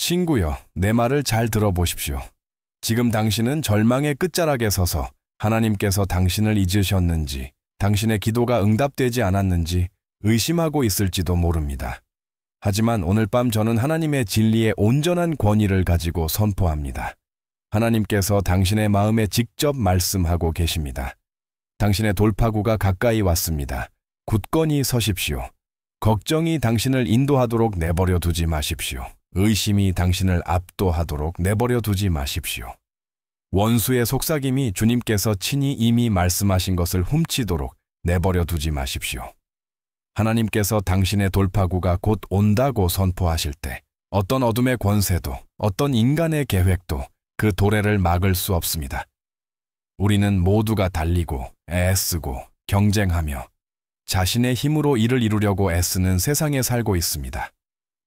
친구여, 내 말을 잘 들어보십시오. 지금 당신은 절망의 끝자락에 서서 하나님께서 당신을 잊으셨는지, 당신의 기도가 응답되지 않았는지 의심하고 있을지도 모릅니다. 하지만 오늘 밤 저는 하나님의 진리의 온전한 권위를 가지고 선포합니다. 하나님께서 당신의 마음에 직접 말씀하고 계십니다. 당신의 돌파구가 가까이 왔습니다. 굳건히 서십시오. 걱정이 당신을 인도하도록 내버려 두지 마십시오. 의심이 당신을 압도하도록 내버려 두지 마십시오. 원수의 속삭임이 주님께서 친히 이미 말씀하신 것을 훔치도록 내버려 두지 마십시오. 하나님께서 당신의 돌파구가 곧 온다고 선포하실 때 어떤 어둠의 권세도 어떤 인간의 계획도 그 도래를 막을 수 없습니다. 우리는 모두가 달리고 애쓰고 경쟁하며 자신의 힘으로 일을 이루려고 애쓰는 세상에 살고 있습니다.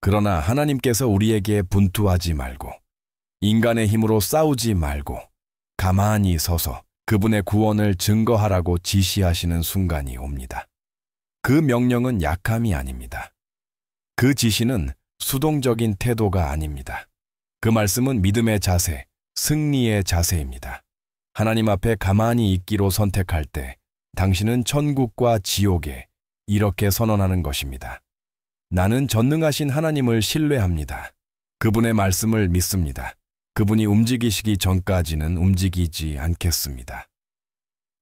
그러나 하나님께서 우리에게 분투하지 말고 인간의 힘으로 싸우지 말고 가만히 서서 그분의 구원을 증거하라고 지시하시는 순간이 옵니다. 그 명령은 약함이 아닙니다. 그 지시는 수동적인 태도가 아닙니다. 그 말씀은 믿음의 자세, 승리의 자세입니다. 하나님 앞에 가만히 있기로 선택할 때 당신은 천국과 지옥에 이렇게 선언하는 것입니다. 나는 전능하신 하나님을 신뢰합니다. 그분의 말씀을 믿습니다. 그분이 움직이시기 전까지는 움직이지 않겠습니다.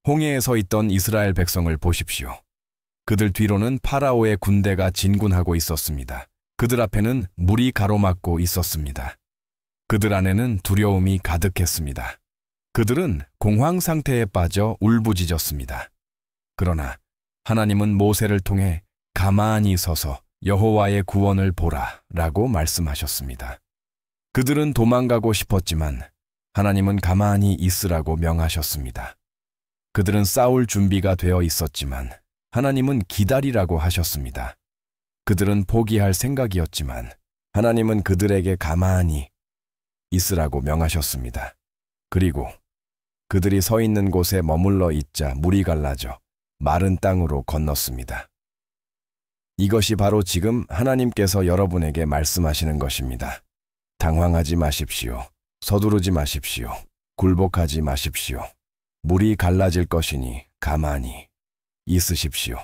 홍해에 서 있던 이스라엘 백성을 보십시오. 그들 뒤로는 파라오의 군대가 진군하고 있었습니다. 그들 앞에는 물이 가로막고 있었습니다. 그들 안에는 두려움이 가득했습니다. 그들은 공황 상태에 빠져 울부짖었습니다. 그러나 하나님은 모세를 통해 가만히 서서 여호와의 구원을 보라 라고 말씀하셨습니다. 그들은 도망가고 싶었지만 하나님은 가만히 있으라고 명하셨습니다. 그들은 싸울 준비가 되어 있었지만 하나님은 기다리라고 하셨습니다. 그들은 포기할 생각이었지만 하나님은 그들에게 가만히 있으라고 명하셨습니다. 그리고 그들이 서 있는 곳에 머물러 있자 물이 갈라져 마른 땅으로 건넜습니다. 이것이 바로 지금 하나님께서 여러분에게 말씀하시는 것입니다. 당황하지 마십시오. 서두르지 마십시오. 굴복하지 마십시오. 물이 갈라질 것이니 가만히 있으십시오.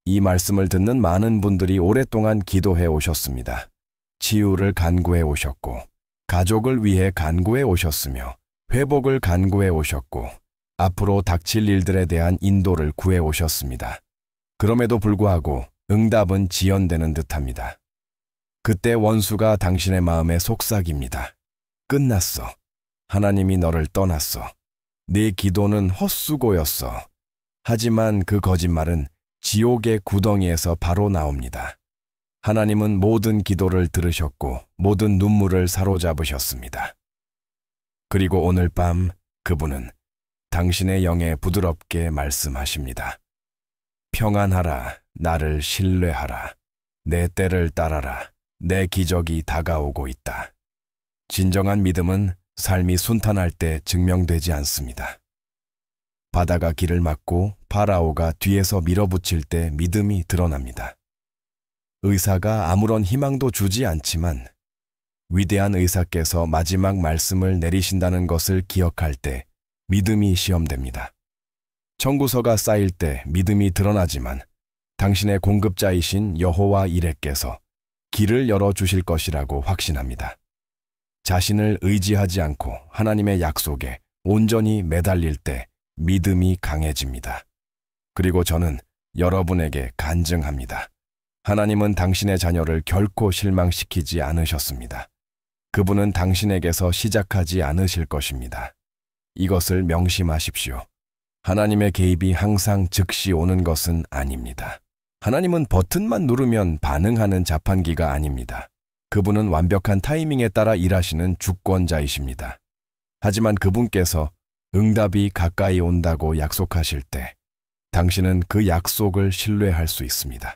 이 말씀을 듣는 많은 분들이 오랫동안 기도해 오셨습니다. 치유를 간구해 오셨고, 가족을 위해 간구해 오셨으며, 회복을 간구해 오셨고, 앞으로 닥칠 일들에 대한 인도를 구해 오셨습니다. 그럼에도 불구하고 응답은 지연되는 듯합니다. 그때 원수가 당신의 마음에 속삭입니다. 끝났어. 하나님이 너를 떠났어. 네 기도는 헛수고였어. 하지만 그 거짓말은 지옥의 구덩이에서 바로 나옵니다. 하나님은 모든 기도를 들으셨고 모든 눈물을 사로잡으셨습니다. 그리고 오늘 밤 그분은 당신의 영에 부드럽게 말씀하십니다. 평안하라, 나를 신뢰하라. 내 때를 따라라. 내 기적이 다가오고 있다. 진정한 믿음은 삶이 순탄할 때 증명되지 않습니다. 바다가 길을 막고 파라오가 뒤에서 밀어붙일 때 믿음이 드러납니다. 의사가 아무런 희망도 주지 않지만 위대한 의사께서 마지막 말씀을 내리신다는 것을 기억할 때 믿음이 시험됩니다. 청구서가 쌓일 때 믿음이 드러나지만 당신의 공급자이신 여호와 이레께서 길을 열어주실 것이라고 확신합니다. 자신을 의지하지 않고 하나님의 약속에 온전히 매달릴 때 믿음이 강해집니다. 그리고 저는 여러분에게 간증합니다. 하나님은 당신의 자녀를 결코 실망시키지 않으셨습니다. 그분은 당신에게서 시작하지 않으실 것입니다. 이것을 명심하십시오. 하나님의 개입이 항상 즉시 오는 것은 아닙니다. 하나님은 버튼만 누르면 반응하는 자판기가 아닙니다. 그분은 완벽한 타이밍에 따라 일하시는 주권자이십니다. 하지만 그분께서 응답이 가까이 온다고 약속하실 때 당신은 그 약속을 신뢰할 수 있습니다.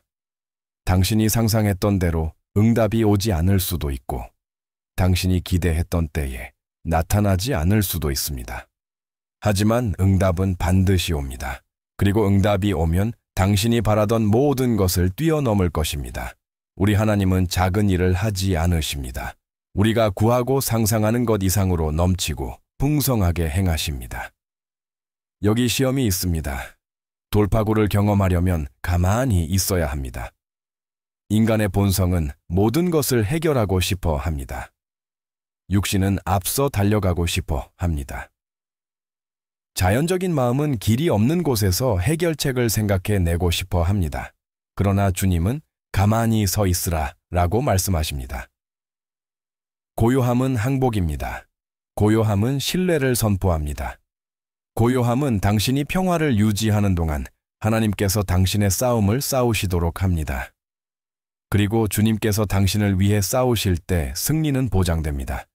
당신이 상상했던 대로 응답이 오지 않을 수도 있고 당신이 기대했던 때에 나타나지 않을 수도 있습니다. 하지만 응답은 반드시 옵니다. 그리고 응답이 오면 당신이 바라던 모든 것을 뛰어넘을 것입니다. 우리 하나님은 작은 일을 하지 않으십니다. 우리가 구하고 상상하는 것 이상으로 넘치고 풍성하게 행하십니다. 여기 시험이 있습니다. 돌파구를 경험하려면 가만히 있어야 합니다. 인간의 본성은 모든 것을 해결하고 싶어 합니다. 육신은 앞서 달려가고 싶어 합니다. 자연적인 마음은 길이 없는 곳에서 해결책을 생각해 내고 싶어 합니다. 그러나 주님은 가만히 서 있으라 라고 말씀하십니다. 고요함은 항복입니다. 고요함은 신뢰를 선포합니다. 고요함은 당신이 평화를 유지하는 동안 하나님께서 당신의 싸움을 싸우시도록 합니다. 그리고 주님께서 당신을 위해 싸우실 때 승리는 보장됩니다.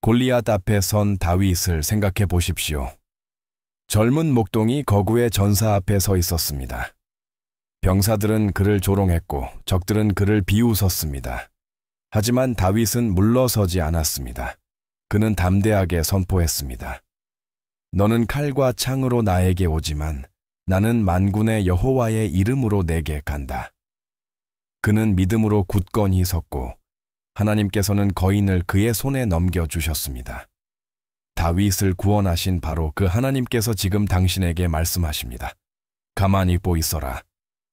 골리앗 앞에 선 다윗을 생각해 보십시오. 젊은 목동이 거구의 전사 앞에 서 있었습니다. 병사들은 그를 조롱했고 적들은 그를 비웃었습니다. 하지만 다윗은 물러서지 않았습니다. 그는 담대하게 선포했습니다. 너는 칼과 창으로 나에게 오지만 나는 만군의 여호와의 이름으로 내게 간다. 그는 믿음으로 굳건히 섰고 하나님께서는 거인을 그의 손에 넘겨주셨습니다. 다윗을 구원하신 바로 그 하나님께서 지금 당신에게 말씀하십니다. 가만히 보이서라.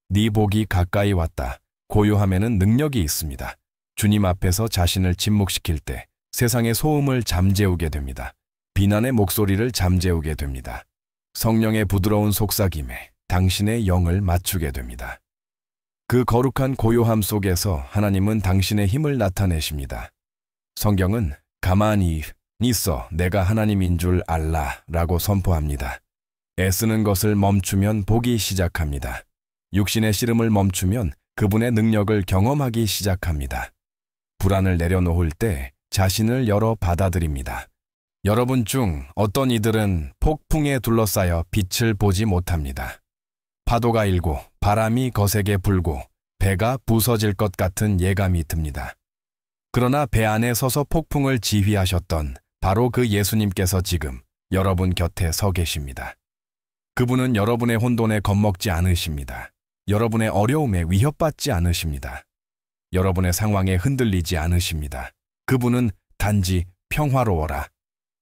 네 복이 가까이 왔다. 고요함에는 능력이 있습니다. 주님 앞에서 자신을 침묵시킬 때 세상의 소음을 잠재우게 됩니다. 비난의 목소리를 잠재우게 됩니다. 성령의 부드러운 속삭임에 당신의 영을 맞추게 됩니다. 그 거룩한 고요함 속에서 하나님은 당신의 힘을 나타내십니다. 성경은 가만히 있어 내가 하나님인 줄 알라 라고 선포합니다. 애쓰는 것을 멈추면 보기 시작합니다. 육신의 씨름을 멈추면 그분의 능력을 경험하기 시작합니다. 불안을 내려놓을 때 자신을 열어 받아들입니다. 여러분 중 어떤 이들은 폭풍에 둘러싸여 빛을 보지 못합니다. 파도가 일고 바람이 거세게 불고 배가 부서질 것 같은 예감이 듭니다. 그러나 배 안에 서서 폭풍을 지휘하셨던 바로 그 예수님께서 지금 여러분 곁에 서 계십니다. 그분은 여러분의 혼돈에 겁먹지 않으십니다. 여러분의 어려움에 위협받지 않으십니다. 여러분의 상황에 흔들리지 않으십니다. 그분은 단지 평화로워라,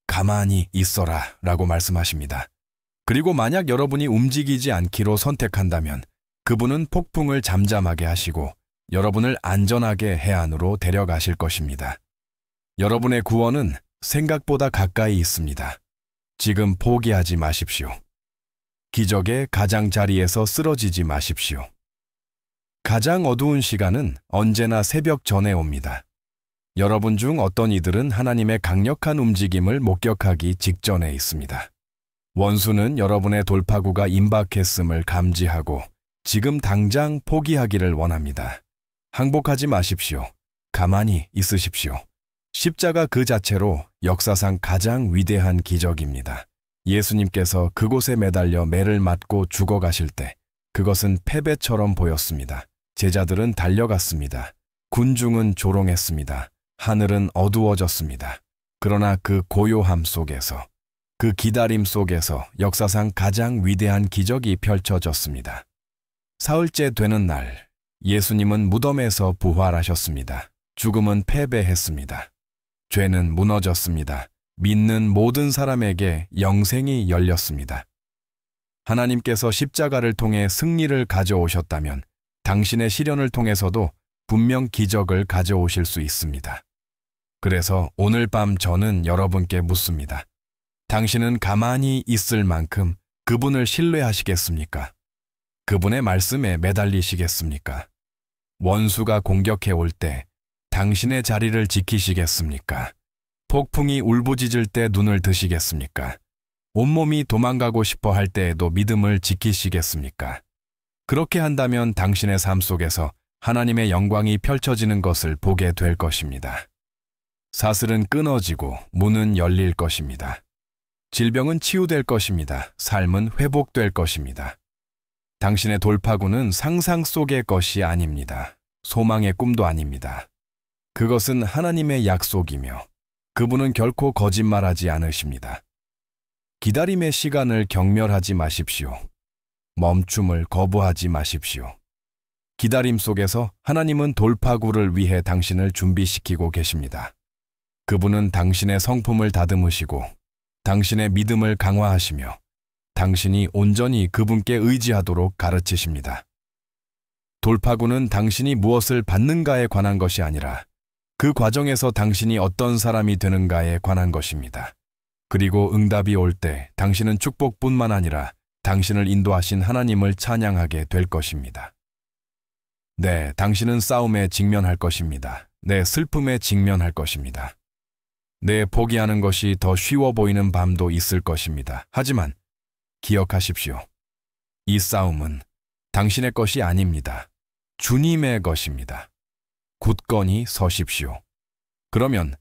가만히 있어라 라고 말씀하십니다. 그리고 만약 여러분이 움직이지 않기로 선택한다면 그분은 폭풍을 잠잠하게 하시고 여러분을 안전하게 해안으로 데려가실 것입니다. 여러분의 구원은 생각보다 가까이 있습니다. 지금 포기하지 마십시오. 기적의 가장자리에서 쓰러지지 마십시오. 가장 어두운 시간은 언제나 새벽 전에 옵니다. 여러분 중 어떤 이들은 하나님의 강력한 움직임을 목격하기 직전에 있습니다. 원수는 여러분의 돌파구가 임박했음을 감지하고 지금 당장 포기하기를 원합니다. 항복하지 마십시오. 가만히 있으십시오. 십자가 그 자체로 역사상 가장 위대한 기적입니다. 예수님께서 그곳에 매달려 매를 맞고 죽어가실 때 그것은 패배처럼 보였습니다. 제자들은 달려갔습니다. 군중은 조롱했습니다. 하늘은 어두워졌습니다. 그러나 그 고요함 속에서, 그 기다림 속에서 역사상 가장 위대한 기적이 펼쳐졌습니다. 사흘째 되는 날, 예수님은 무덤에서 부활하셨습니다. 죽음은 패배했습니다. 죄는 무너졌습니다. 믿는 모든 사람에게 영생이 열렸습니다. 하나님께서 십자가를 통해 승리를 가져오셨다면 당신의 시련을 통해서도 분명 기적을 가져오실 수 있습니다. 그래서 오늘 밤 저는 여러분께 묻습니다. 당신은 가만히 있을 만큼 그분을 신뢰하시겠습니까? 그분의 말씀에 매달리시겠습니까? 원수가 공격해 올 때 당신의 자리를 지키시겠습니까? 폭풍이 울부짖을 때 눈을 드시겠습니까? 온몸이 도망가고 싶어 할 때에도 믿음을 지키시겠습니까? 그렇게 한다면 당신의 삶 속에서 하나님의 영광이 펼쳐지는 것을 보게 될 것입니다. 사슬은 끊어지고 문은 열릴 것입니다. 질병은 치유될 것입니다. 삶은 회복될 것입니다. 당신의 돌파구는 상상 속의 것이 아닙니다. 소망의 꿈도 아닙니다. 그것은 하나님의 약속이며 그분은 결코 거짓말하지 않으십니다. 기다림의 시간을 경멸하지 마십시오. 멈춤을 거부하지 마십시오. 기다림 속에서 하나님은 돌파구를 위해 당신을 준비시키고 계십니다. 그분은 당신의 성품을 다듬으시고 당신의 믿음을 강화하시며 당신이 온전히 그분께 의지하도록 가르치십니다. 돌파구는 당신이 무엇을 받는가에 관한 것이 아니라 그 과정에서 당신이 어떤 사람이 되는가에 관한 것입니다. 그리고 응답이 올 때 당신은 축복뿐만 아니라 당신을 인도하신 하나님을 찬양하게 될 것입니다. 네, 당신은 싸움에 직면할 것입니다. 네, 슬픔에 직면할 것입니다. 네, 포기하는 것이 더 쉬워 보이는 밤도 있을 것입니다. 하지만 기억하십시오. 이 싸움은 당신의 것이 아닙니다. 주님의 것입니다. 굳건히 서십시오. 그러면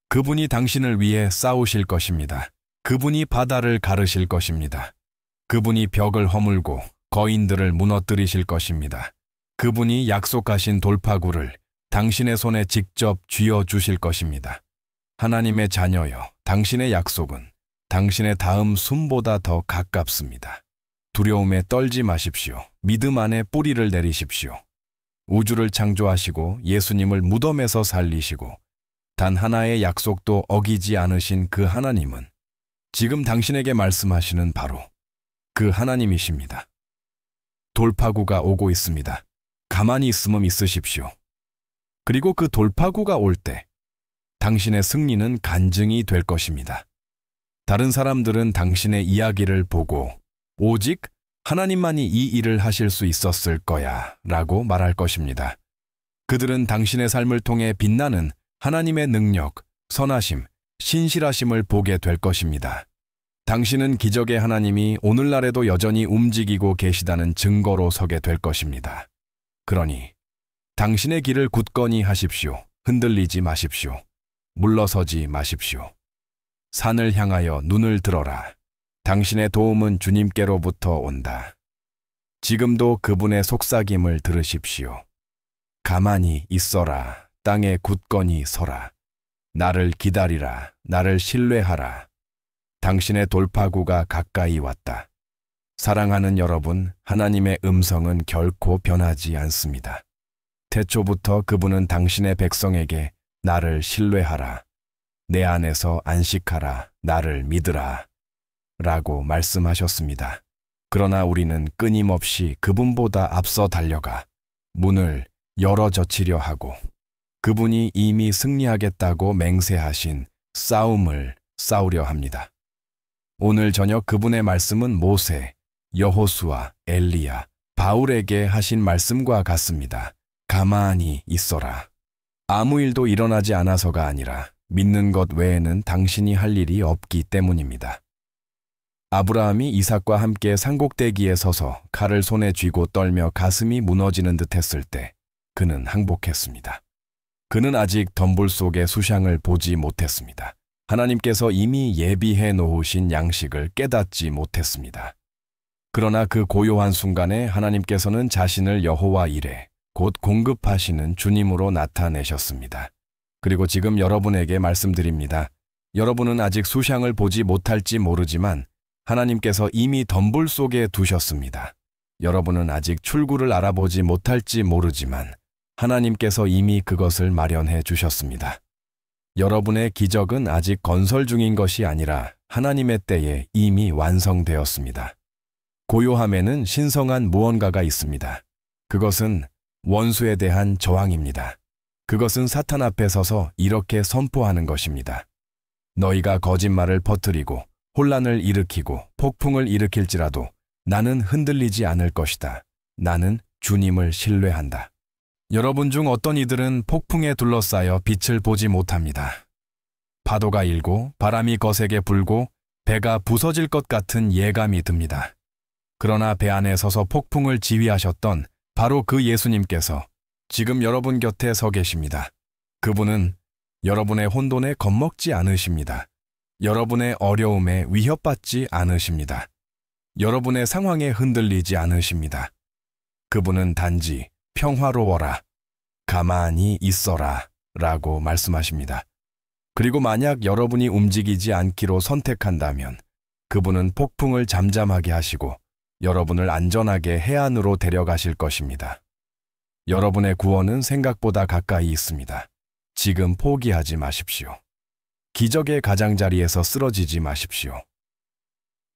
그분이 당신을 위해 싸우실 것입니다. 그분이 바다를 가르실 것입니다. 그분이 벽을 허물고 거인들을 무너뜨리실 것입니다. 그분이 약속하신 돌파구를 당신의 손에 직접 쥐어주실 것입니다. 하나님의 자녀여, 당신의 약속은 당신의 다음 숨보다 더 가깝습니다. 두려움에 떨지 마십시오. 믿음 안에 뿌리를 내리십시오. 우주를 창조하시고 예수님을 무덤에서 살리시고 단 하나의 약속도 어기지 않으신 그 하나님은 지금 당신에게 말씀하시는 바로 그 하나님이십니다. 돌파구가 오고 있습니다. 가만히 있음은 있으십시오. 그리고 그 돌파구가 올 때 당신의 승리는 간증이 될 것입니다. 다른 사람들은 당신의 이야기를 보고 오직 하나님만이 이 일을 하실 수 있었을 거야 라고 말할 것입니다. 그들은 당신의 삶을 통해 빛나는 하나님의 능력, 선하심, 신실하심을 보게 될 것입니다. 당신은 기적의 하나님이 오늘날에도 여전히 움직이고 계시다는 증거로 서게 될 것입니다. 그러니 당신의 길을 굳건히 하십시오. 흔들리지 마십시오. 물러서지 마십시오. 산을 향하여 눈을 들어라. 당신의 도움은 주님께로부터 온다. 지금도 그분의 속삭임을 들으십시오. 가만히 있어라. 땅에 굳건히 서라. 나를 기다리라. 나를 신뢰하라. 당신의 돌파구가 가까이 왔다. 사랑하는 여러분, 하나님의 음성은 결코 변하지 않습니다. 태초부터 그분은 당신의 백성에게 나를 신뢰하라. 내 안에서 안식하라. 나를 믿으라. 라고 말씀하셨습니다. 그러나 우리는 끊임없이 그분보다 앞서 달려가 문을 열어젖히려 하고 그분이 이미 승리하겠다고 맹세하신 싸움을 싸우려 합니다. 오늘 저녁 그분의 말씀은 모세, 여호수아, 엘리야, 바울에게 하신 말씀과 같습니다. 가만히 있어라. 아무 일도 일어나지 않아서가 아니라 믿는 것 외에는 당신이 할 일이 없기 때문입니다. 아브라함이 이삭과 함께 산꼭대기에 서서 칼을 손에 쥐고 떨며 가슴이 무너지는 듯 했을 때 그는 항복했습니다. 그는 아직 덤불 속의 수샹을 보지 못했습니다. 하나님께서 이미 예비해 놓으신 양식을 깨닫지 못했습니다. 그러나 그 고요한 순간에 하나님께서는 자신을 여호와 이레, 곧 공급하시는 주님으로 나타내셨습니다. 그리고 지금 여러분에게 말씀드립니다. 여러분은 아직 수샹을 보지 못할지 모르지만 하나님께서 이미 덤불 속에 두셨습니다. 여러분은 아직 출구를 알아보지 못할지 모르지만 하나님께서 이미 그것을 마련해 주셨습니다. 여러분의 기적은 아직 건설 중인 것이 아니라 하나님의 때에 이미 완성되었습니다. 고요함에는 신성한 무언가가 있습니다. 그것은 원수에 대한 저항입니다. 그것은 사탄 앞에 서서 이렇게 선포하는 것입니다. 너희가 거짓말을 퍼뜨리고 혼란을 일으키고 폭풍을 일으킬지라도 나는 흔들리지 않을 것이다. 나는 주님을 신뢰한다. 여러분 중 어떤 이들은 폭풍에 둘러싸여 빛을 보지 못합니다. 파도가 일고 바람이 거세게 불고 배가 부서질 것 같은 예감이 듭니다. 그러나 배 안에 서서 폭풍을 지휘하셨던 바로 그 예수님께서 지금 여러분 곁에 서 계십니다. 그분은 여러분의 혼돈에 겁먹지 않으십니다. 여러분의 어려움에 위협받지 않으십니다. 여러분의 상황에 흔들리지 않으십니다. 그분은 단지 평화로워라, 가만히 있어라 라고 말씀하십니다. 그리고 만약 여러분이 움직이지 않기로 선택한다면 그분은 폭풍을 잠잠하게 하시고 여러분을 안전하게 해안으로 데려가실 것입니다. 여러분의 구원은 생각보다 가까이 있습니다. 지금 포기하지 마십시오. 기적의 가장자리에서 쓰러지지 마십시오.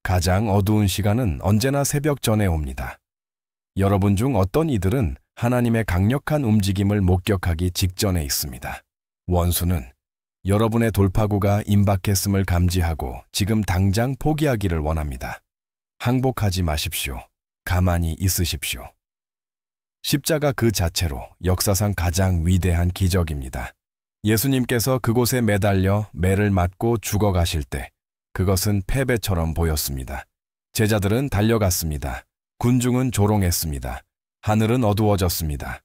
가장 어두운 시간은 언제나 새벽 전에 옵니다. 여러분 중 어떤 이들은 하나님의 강력한 움직임을 목격하기 직전에 있습니다. 원수는 여러분의 돌파구가 임박했음을 감지하고 지금 당장 포기하기를 원합니다. 항복하지 마십시오. 가만히 있으십시오. 십자가 그 자체로 역사상 가장 위대한 기적입니다. 예수님께서 그곳에 매달려 매를 맞고 죽어가실 때 그것은 패배처럼 보였습니다. 제자들은 달려갔습니다. 군중은 조롱했습니다. 하늘은 어두워졌습니다.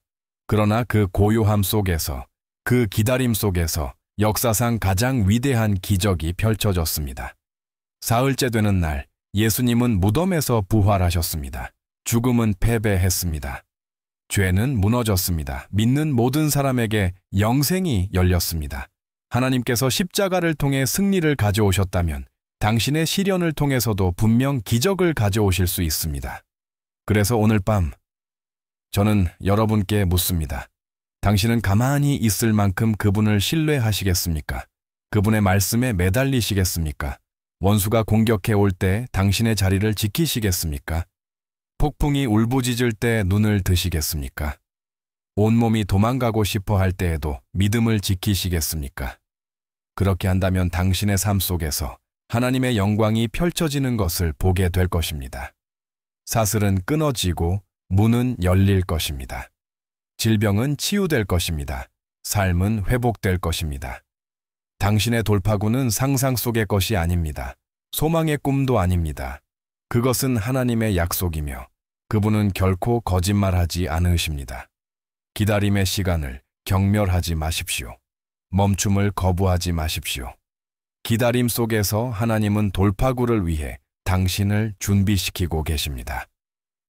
그러나 그 고요함 속에서, 그 기다림 속에서 역사상 가장 위대한 기적이 펼쳐졌습니다. 사흘째 되는 날, 예수님은 무덤에서 부활하셨습니다. 죽음은 패배했습니다. 죄는 무너졌습니다. 믿는 모든 사람에게 영생이 열렸습니다. 하나님께서 십자가를 통해 승리를 가져오셨다면 당신의 시련을 통해서도 분명 기적을 가져오실 수 있습니다. 그래서 오늘 밤 저는 여러분께 묻습니다. 당신은 가만히 있을 만큼 그분을 신뢰하시겠습니까? 그분의 말씀에 매달리시겠습니까? 원수가 공격해 올 때 당신의 자리를 지키시겠습니까? 폭풍이 울부짖을 때 눈을 드시겠습니까? 온몸이 도망가고 싶어 할 때에도 믿음을 지키시겠습니까? 그렇게 한다면 당신의 삶 속에서 하나님의 영광이 펼쳐지는 것을 보게 될 것입니다. 사슬은 끊어지고 문은 열릴 것입니다. 질병은 치유될 것입니다. 삶은 회복될 것입니다. 당신의 돌파구는 상상 속의 것이 아닙니다. 소망의 꿈도 아닙니다. 그것은 하나님의 약속이며 그분은 결코 거짓말하지 않으십니다. 기다림의 시간을 경멸하지 마십시오. 멈춤을 거부하지 마십시오. 기다림 속에서 하나님은 돌파구를 위해 당신을 준비시키고 계십니다.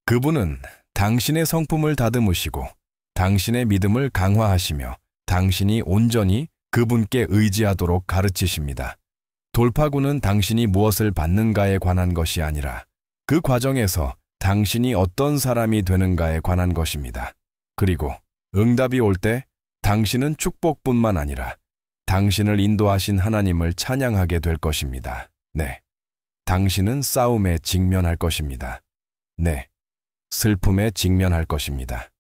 그분은 당신의 성품을 다듬으시고 당신의 믿음을 강화하시며 당신이 온전히 그분께 의지하도록 가르치십니다. 돌파구는 당신이 무엇을 받는가에 관한 것이 아니라 그 과정에서 당신이 어떤 사람이 되는가에 관한 것입니다. 그리고 응답이 올 때 당신은 축복뿐만 아니라 당신을 인도하신 하나님을 찬양하게 될 것입니다. 네. 당신은 싸움에 직면할 것입니다. 네. 슬픔에 직면할 것입니다.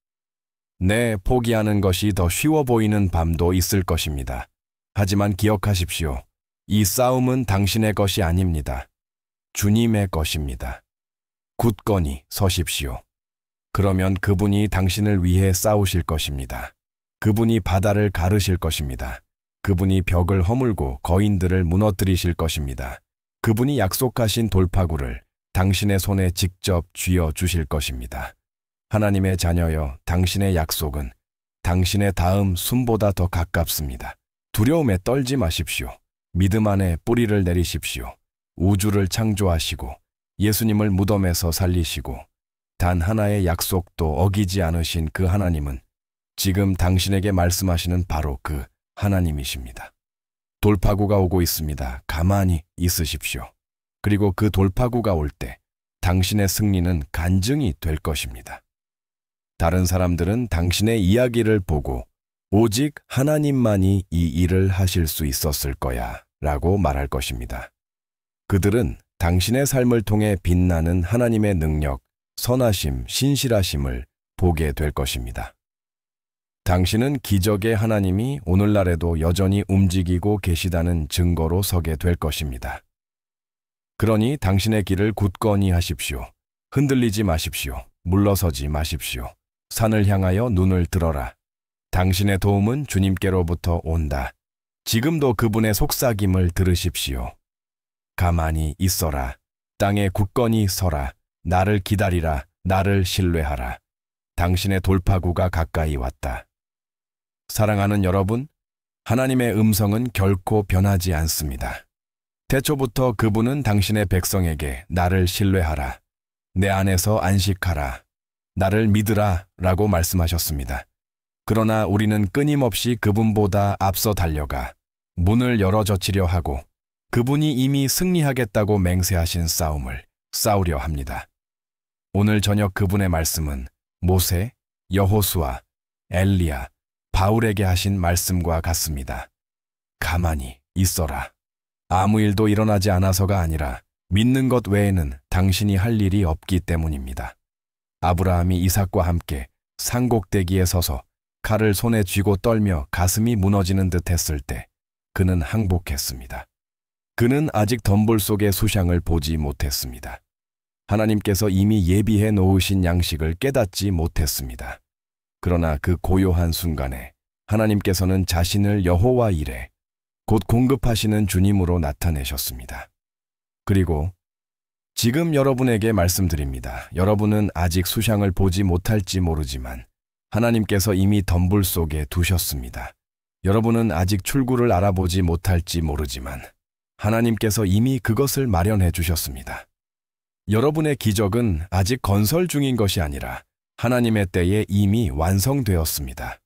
네, 포기하는 것이 더 쉬워 보이는 밤도 있을 것입니다. 하지만 기억하십시오. 이 싸움은 당신의 것이 아닙니다. 주님의 것입니다. 굳건히 서십시오. 그러면 그분이 당신을 위해 싸우실 것입니다. 그분이 바다를 가르실 것입니다. 그분이 벽을 허물고 거인들을 무너뜨리실 것입니다. 그분이 약속하신 돌파구를 당신의 손에 직접 쥐어 주실 것입니다. 하나님의 자녀여, 당신의 약속은 당신의 다음 숨보다 더 가깝습니다. 두려움에 떨지 마십시오. 믿음 안에 뿌리를 내리십시오. 우주를 창조하시고 예수님을 무덤에서 살리시고 단 하나의 약속도 어기지 않으신 그 하나님은 지금 당신에게 말씀하시는 바로 그 하나님이십니다. 돌파구가 오고 있습니다. 가만히 있으십시오. 그리고 그 돌파구가 올 때 당신의 승리는 간증이 될 것입니다. 다른 사람들은 당신의 이야기를 보고 오직 하나님만이 이 일을 하실 수 있었을 거야 라고 말할 것입니다. 그들은 당신의 삶을 통해 빛나는 하나님의 능력, 선하심, 신실하심을 보게 될 것입니다. 당신은 기적의 하나님이 오늘날에도 여전히 움직이고 계시다는 증거로 서게 될 것입니다. 그러니 당신의 길을 굳건히 하십시오. 흔들리지 마십시오. 물러서지 마십시오. 산을 향하여 눈을 들어라. 당신의 도움은 주님께로부터 온다. 지금도 그분의 속삭임을 들으십시오. 가만히 있어라. 땅에 굳건히 서라. 나를 기다리라. 나를 신뢰하라. 당신의 돌파구가 가까이 왔다. 사랑하는 여러분, 하나님의 음성은 결코 변하지 않습니다. 태초부터 그분은 당신의 백성에게 나를 신뢰하라. 내 안에서 안식하라. 나를 믿으라 라고 말씀하셨습니다. 그러나 우리는 끊임없이 그분보다 앞서 달려가 문을 열어젖히려 하고 그분이 이미 승리하겠다고 맹세하신 싸움을 싸우려 합니다. 오늘 저녁 그분의 말씀은 모세, 여호수아, 엘리야, 바울에게 하신 말씀과 같습니다. 가만히 있어라. 아무 일도 일어나지 않아서가 아니라 믿는 것 외에는 당신이 할 일이 없기 때문입니다. 아브라함이 이삭과 함께 산꼭대기에 서서 칼을 손에 쥐고 떨며 가슴이 무너지는 듯 했을 때 그는 항복했습니다. 그는 아직 덤불 속의 수샹을 보지 못했습니다. 하나님께서 이미 예비해 놓으신 양식을 깨닫지 못했습니다. 그러나 그 고요한 순간에 하나님께서는 자신을 여호와 이레, 곧 공급하시는 주님으로 나타내셨습니다. 그리고 지금 여러분에게 말씀드립니다. 여러분은 아직 수샹을 보지 못할지 모르지만 하나님께서 이미 덤불 속에 두셨습니다. 여러분은 아직 출구를 알아보지 못할지 모르지만 하나님께서 이미 그것을 마련해 주셨습니다. 여러분의 기적은 아직 건설 중인 것이 아니라 하나님의 때에 이미 완성되었습니다.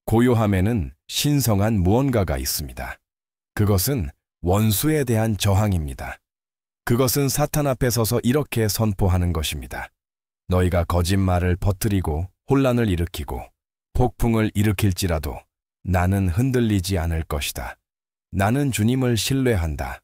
고요함에는 신성한 무언가가 있습니다. 그것은 원수에 대한 저항입니다. 그것은 사탄 앞에 서서 이렇게 선포하는 것입니다. 너희가 거짓말을 퍼뜨리고 혼란을 일으키고 폭풍을 일으킬지라도 나는 흔들리지 않을 것이다. 나는 주님을 신뢰한다.